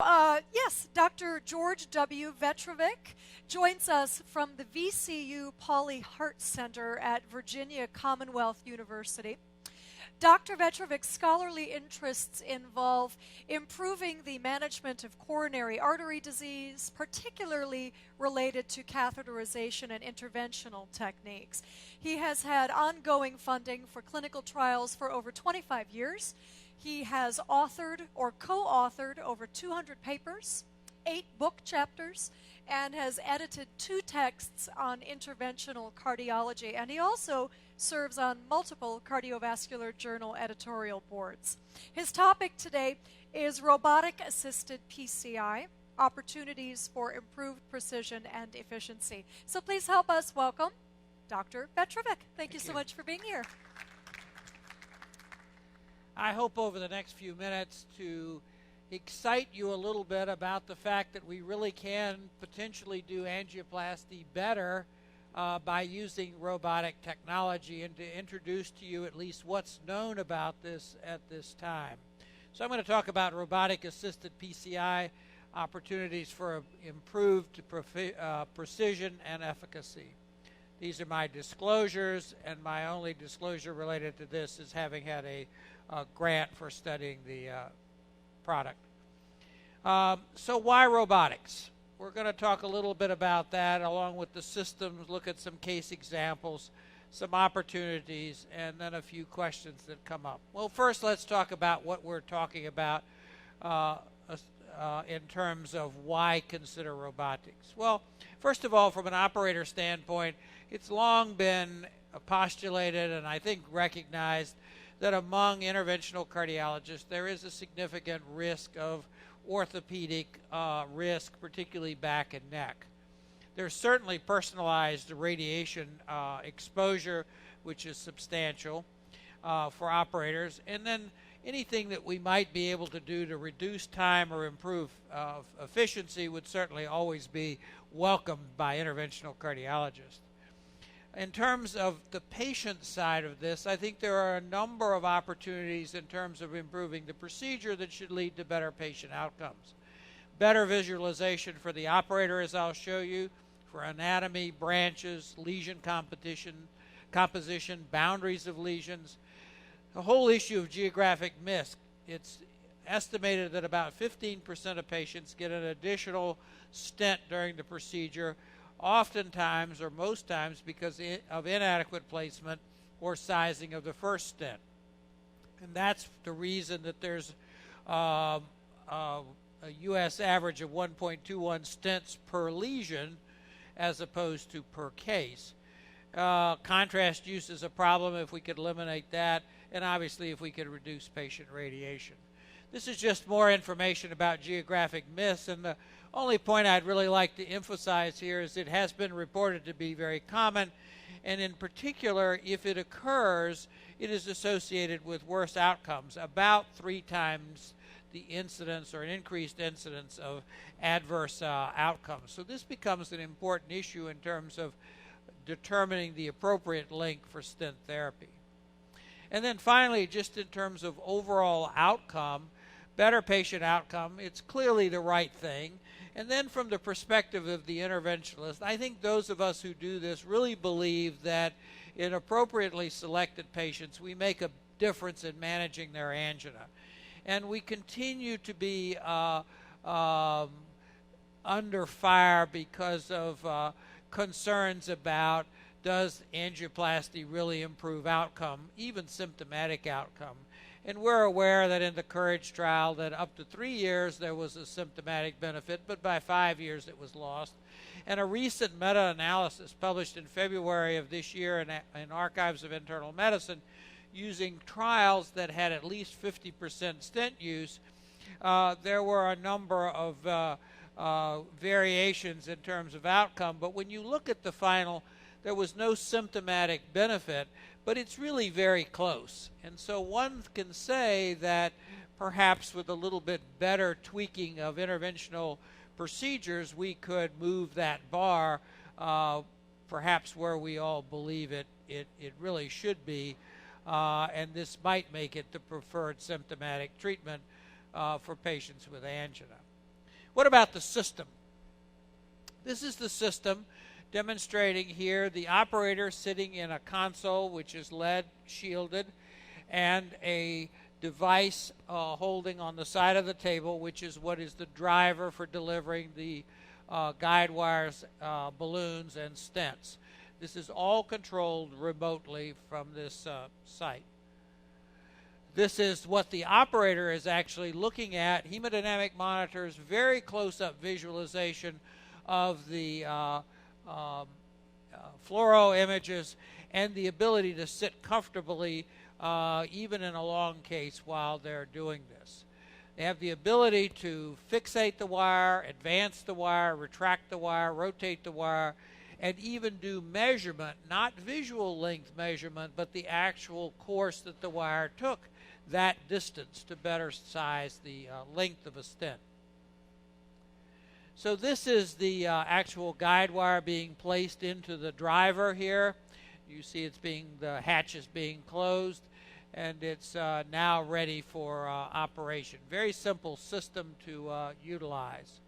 Yes, Dr. George W. Vetrovec joins us from the VCU Pauley Heart Center at Virginia Commonwealth University. Dr. Vetrovec's scholarly interests involve improving the management of coronary artery disease, particularly related to catheterization and interventional techniques. He has had ongoing funding for clinical trials for over 25 years. He has authored or co-authored over 200 papers, 8 book chapters, and has edited 2 texts on interventional cardiology. And he also serves on multiple cardiovascular journal editorial boards. His topic today is robotic-assisted PCI, opportunities for improved precision and efficiency. So please help us welcome Dr. Vetrovec. Thank you so much for being here. I hope over the next few minutes to excite you a little bit about the fact that we really can potentially do angioplasty better by using robotic technology, and to introduce to you at least what's known about this at this time. So I'm going to talk about robotic-assisted PCI, opportunities for improved precision and efficacy. These are my disclosures, and my only disclosure related to this is having had a grant for studying the product. So why robotics? We're going to talk a little bit about that along with the systems, look at some case examples, some opportunities, and then a few questions that come up. Well, first let's talk about what we're talking about in terms of why consider robotics. Well, first of all, from an operator standpoint, it's long been postulated and I think recognized that among interventional cardiologists there is a significant risk of orthopedic risk, particularly back and neck. There's certainly personalized radiation exposure, which is substantial for operators, and then anything that we might be able to do to reduce time or improve efficiency would certainly always be welcomed by interventional cardiologists. In terms of the patient side of this, I think there are a number of opportunities in terms of improving the procedure that should lead to better patient outcomes. Better visualization for the operator, as I'll show you, for anatomy, branches, lesion composition, boundaries of lesions. The whole issue of geographic miss. It's estimated that about 15% of patients get an additional stent during the procedure, oftentimes or most times because of inadequate placement or sizing of the first stent. And that's the reason that there's a U.S. average of 1.21 stents per lesion as opposed to per case. Contrast use is a problem if we could eliminate that, and obviously if we could reduce patient radiation. This is just more information about geographic miss, and the only point I'd really like to emphasize here is it has been reported to be very common, and in particular, if it occurs, it is associated with worse outcomes, about 3 times the incidence or an increased incidence of adverse outcomes. So this becomes an important issue in terms of determining the appropriate link for stent therapy. And then finally, just in terms of overall outcome, better patient outcome, it's clearly the right thing. And then from the perspective of the interventionalist, I think those of us who do this really believe that in appropriately selected patients, we make a difference in managing their angina. And we continue to be under fire because of concerns about, does angioplasty really improve outcome, even symptomatic outcome? And we're aware that in the COURAGE trial that up to 3 years there was a symptomatic benefit, but by 5 years it was lost. And a recent meta-analysis published in February of this year in Archives of Internal Medicine using trials that had at least 50% stent use, there were a number of variations in terms of outcome. But when you look at the final, there was no symptomatic benefit, but it's really very close. And so one can say that perhaps with a little bit better tweaking of interventional procedures, we could move that bar perhaps where we all believe it really should be, and this might make it the preferred symptomatic treatment for patients with angina. What about the system? This is the system demonstrating here the operator sitting in a console which is lead shielded, and a device holding on the side of the table, which is what is the driver for delivering the guide wires, balloons, and stents. This is all controlled remotely from this site. This is what the operator is actually looking at. Hemodynamic monitors, very close-up visualization of the fluoro images, and the ability to sit comfortably even in a long case while they're doing this. They have the ability to fixate the wire, advance the wire, retract the wire, rotate the wire, and even do measurement, not visual length measurement, but the actual course that the wire took that distance to better size the length of a stent. So this is the actual guide wire being placed into the driver here. You see the hatch is being closed, and it's now ready for operation. Very simple system to utilize.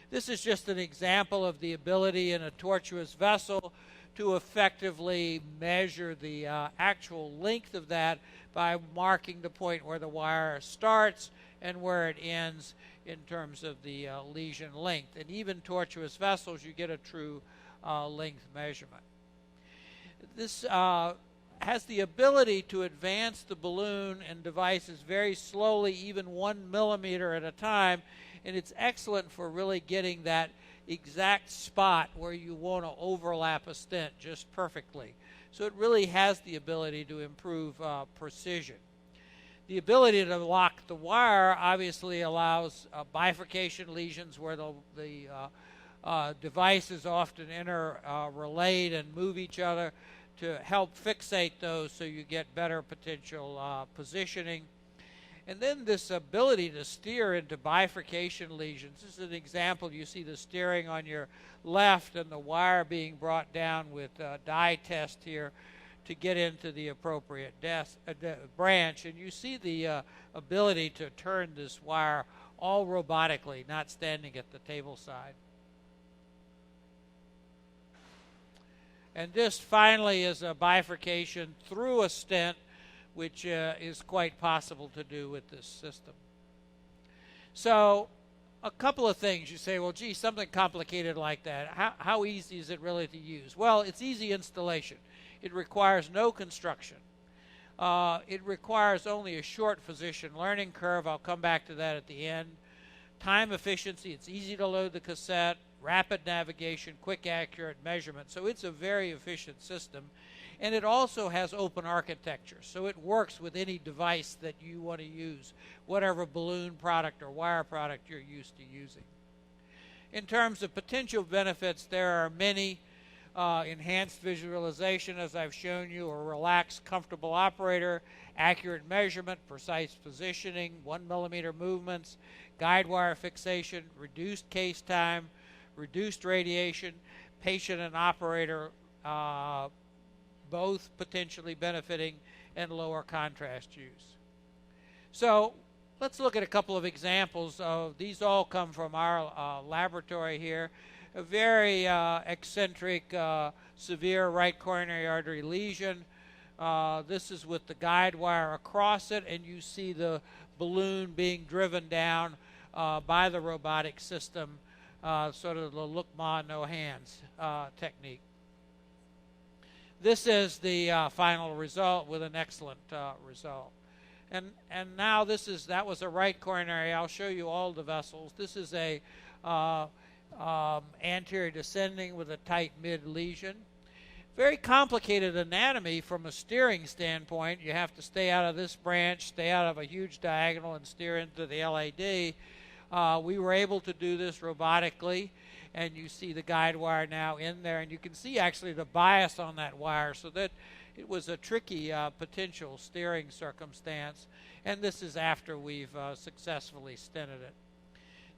This is just an example of the ability in a tortuous vessel to effectively measure the actual length of that by marking the point where the wire starts and where it ends in terms of the lesion length. And even tortuous vessels, you get a true length measurement. This has the ability to advance the balloon and devices very slowly, even 1 millimeter at a time, and it's excellent for really getting that exact spot where you want to overlap a stent just perfectly. So it really has the ability to improve precision. The ability to lock the wire obviously allows bifurcation lesions where the devices often interrelate and move each other to help fixate those so you get better potential positioning. And then this ability to steer into bifurcation lesions. This is an example. You see the steering on your left and the wire being brought down with die test here to get into the appropriate branch. And you see the ability to turn this wire all robotically, not standing at the table side. And this finally is a bifurcation through a stent, which is quite possible to do with this system. So a couple of things. You say, well, gee, something complicated like that. How easy is it really to use? Well, it's easy installation. It requires no construction. It requires only a short physician learning curve. I'll come back to that at the end. Time efficiency. It's easy to load the cassette. Rapid navigation, quick, accurate measurement. So it's a very efficient system. And it also has open architecture, so it works with any device that you want to use, whatever balloon product or wire product you're used to using. In terms of potential benefits, there are many. Enhanced visualization, as I've shown you, a relaxed, comfortable operator, accurate measurement, precise positioning, 1 millimeter movements, guide wire fixation, reduced case time, reduced radiation, patient and operator both potentially benefiting, and lower contrast use. So let's look at a couple of examples of these. All come from our laboratory here. A very eccentric, severe right coronary artery lesion. This is with the guide wire across it, and you see the balloon being driven down by the robotic system, sort of the look ma no hands technique. This is the final result with an excellent result. And now that was a right coronary. I'll show you all the vessels. This is a anterior descending with a tight mid lesion. Very complicated anatomy from a steering standpoint. You have to stay out of this branch, stay out of a huge diagonal, and steer into the LAD. We were able to do this robotically, and you see the guide wire now in there, and you can see actually the bias on that wire, so that it was a tricky potential steering circumstance. And this is after we've successfully stented it.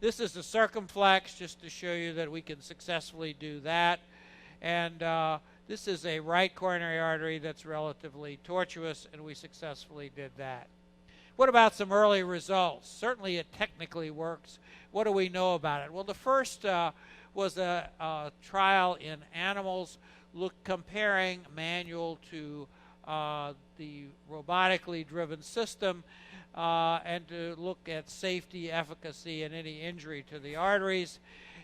This is the circumflex, just to show you that we can successfully do that. And this is a right coronary artery that's relatively tortuous, and we successfully did that. What about some early results? Certainly it technically works. What do we know about it? Well, the first was a trial in animals comparing manual to the robotically driven system and to look at safety, efficacy, and any injury to the arteries,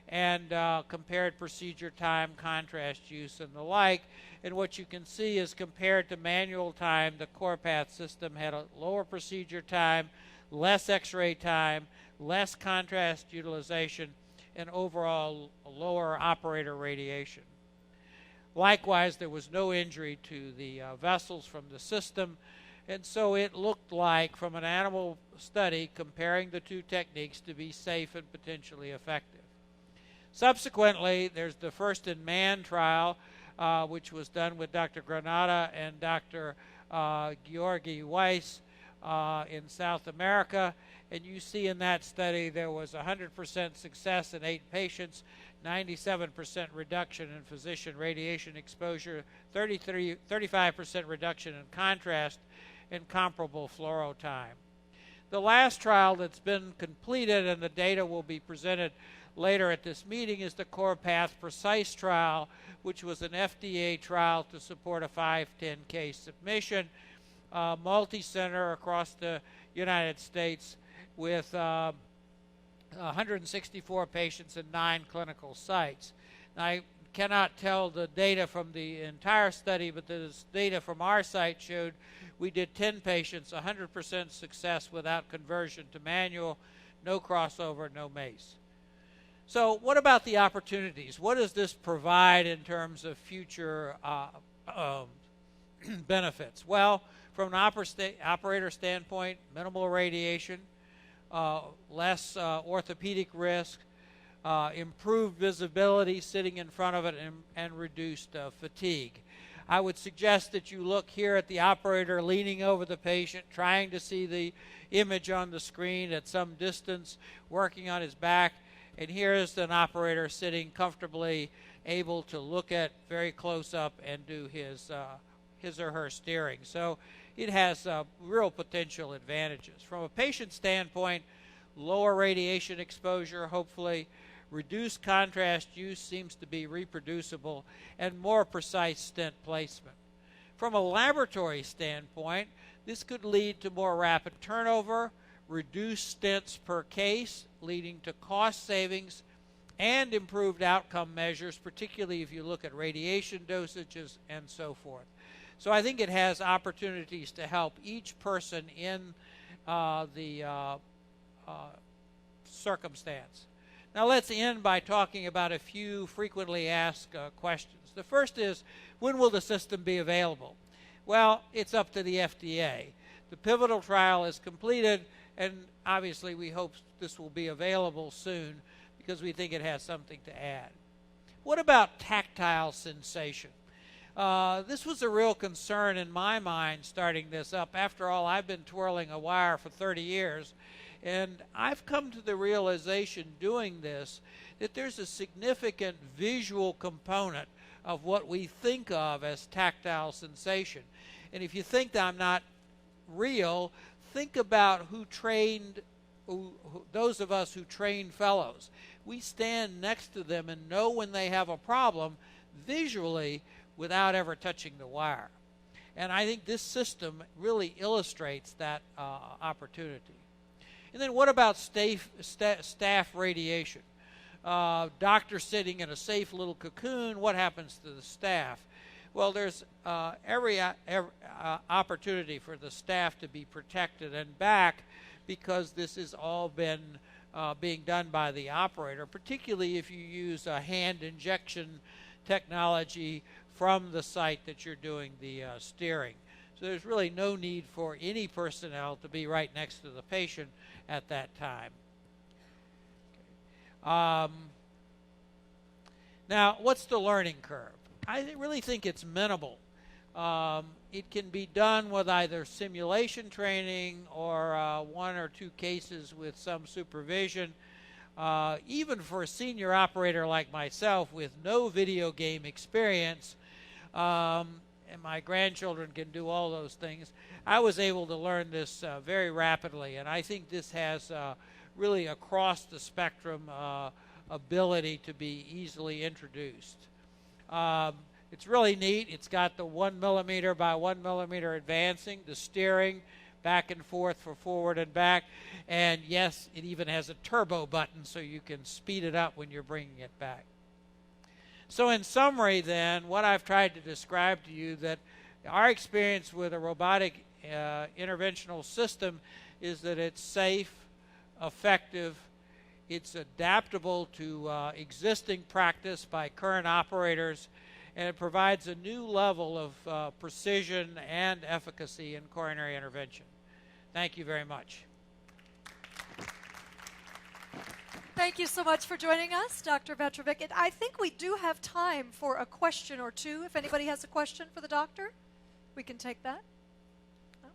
and compared procedure time, contrast use, and the like. And what you can see is compared to manual time, the CorePath system had a lower procedure time, less x-ray time, less contrast utilization, and overall lower operator radiation. Likewise, there was no injury to the vessels from the system, and so it looked like, from an animal study, comparing the two techniques to be safe and potentially effective. Subsequently, there's the first in man trial, which was done with Dr. Granata and Dr. Georgi Weiss in South America. And you see in that study there was 100% success in 8 patients, 97% reduction in physician radiation exposure, 35% reduction in contrast, and comparable fluoro time. The last trial that's been completed, and the data will be presented later at this meeting, is the CorePath Precise trial, which was an FDA trial to support a 510(k) submission, multi-center across the United States with 164 patients and 9 clinical sites. Now, I cannot tell the data from the entire study, but the data from our site showed we did 10 patients, 100% success without conversion to manual, no crossover, no MACE. So what about the opportunities? What does this provide in terms of future benefits? Well, from an operator standpoint, minimal radiation, less orthopedic risk, improved visibility sitting in front of it, and reduced fatigue. I would suggest that you look here at the operator leaning over the patient, trying to see the image on the screen at some distance, working on his back. And here's an operator sitting comfortably, able to look at very close up and do his or her steering. So it has real potential advantages. From a patient standpoint, lower radiation exposure, hopefully, reduced contrast use seems to be reproducible, and more precise stent placement. From a laboratory standpoint, this could lead to more rapid turnover, reduced stents per case, leading to cost savings and improved outcome measures, particularly if you look at radiation dosages and so forth. So I think it has opportunities to help each person in the circumstance. Now let's end by talking about a few frequently asked questions. The first is, when will the system be available? Well, it's up to the FDA. The pivotal trial is completed, and obviously we hope this will be available soon because we think it has something to add. What about tactile sensation? This was a real concern in my mind starting this up. After all, I've been twirling a wire for 30 years, and I've come to the realization doing this that there's a significant visual component of what we think of as tactile sensation. And if you think that I'm not real, think about those of us who train fellows. We stand next to them and know when they have a problem visually without ever touching the wire. And I think this system really illustrates that opportunity. And then what about staff radiation? Doctor sitting in a safe little cocoon, what happens to the staff? Well, there's every opportunity for the staff to be protected and back, because this has all been being done by the operator, particularly if you use a hand injection technology from the site that you're doing the steering. So there's really no need for any personnel to be right next to the patient at that time. Now, what's the learning curve? I really think it's minimal. It can be done with either simulation training or 1 or 2 cases with some supervision. Even for a senior operator like myself with no video game experience, and my grandchildren can do all those things. I was able to learn this very rapidly, and I think this has really across the spectrum ability to be easily introduced. It's really neat. It's got the 1 millimeter by 1 millimeter advancing, the steering back and forth for forward and back, and yes, it even has a turbo button so you can speed it up when you're bringing it back. So in summary then, what I've tried to describe to you, that our experience with a robotic interventional system is that it's safe, effective, it's adaptable to existing practice by current operators, and it provides a new level of precision and efficacy in coronary intervention. Thank you very much. Thank you so much for joining us, Dr. Vetrovec. And I think we do have time for a question or two. If anybody has a question for the doctor, we can take that. No?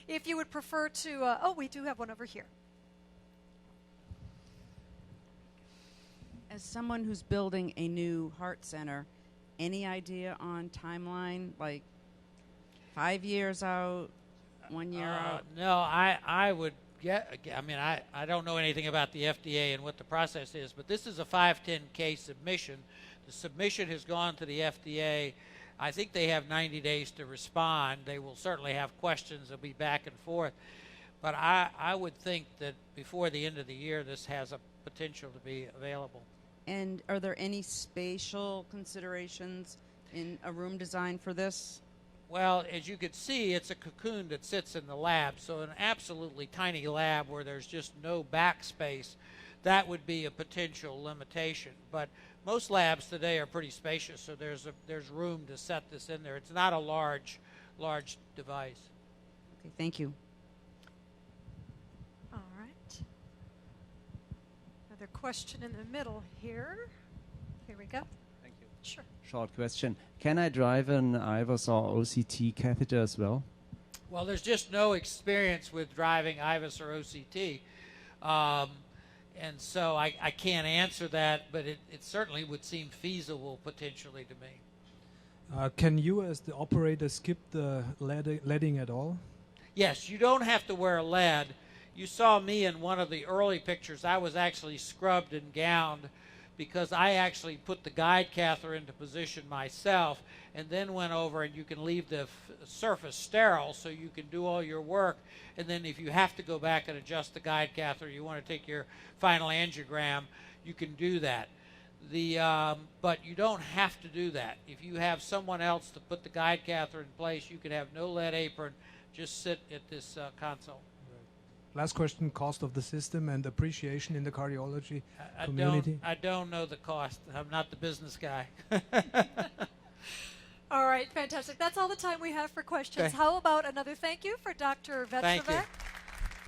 If you would prefer to, we do have one over here. As someone who's building a new heart center, any idea on timeline, like 5 years out, 1 year out? No, I would get, I don't know anything about the FDA and what the process is, but this is a 510K submission. The submission has gone to the FDA. I think they have 90 days to respond. They will certainly have questions. They'll be back and forth. But I would think that before the end of the year, this has a potential to be available. And are there any spatial considerations in a room design for this? Well, as you can see, it's a cocoon that sits in the lab. So an absolutely tiny lab where there's just no backspace, that would be a potential limitation. But most labs today are pretty spacious, so there's room to set this in there. It's not a large device. Okay, thank you. All right. Another question in the middle here. Here we go. Thank you. Sure. Short question. Can I drive an IVUS or OCT catheter as well? Well, there's just no experience with driving IVUS or OCT. And so I can't answer that, but it certainly would seem feasible potentially to me. Can you, as the operator, skip the leading at all? Yes, you don't have to wear lead. You saw me in one of the early pictures. I was actually scrubbed and gowned because I actually put the guide catheter into position myself and then went over, and you can leave the surface sterile so you can do all your work. And then if you have to go back and adjust the guide catheter, you want to take your final angiogram, you can do that. But you don't have to do that. If you have someone else to put the guide catheter in place, you can have no lead apron, just sit at this console. Last question, cost of the system and appreciation in the cardiology community? I don't know the cost. I'm not the business guy. All right, fantastic. That's all the time we have for questions. Okay. How about another thank you for Dr. Vetrovec? Thank you.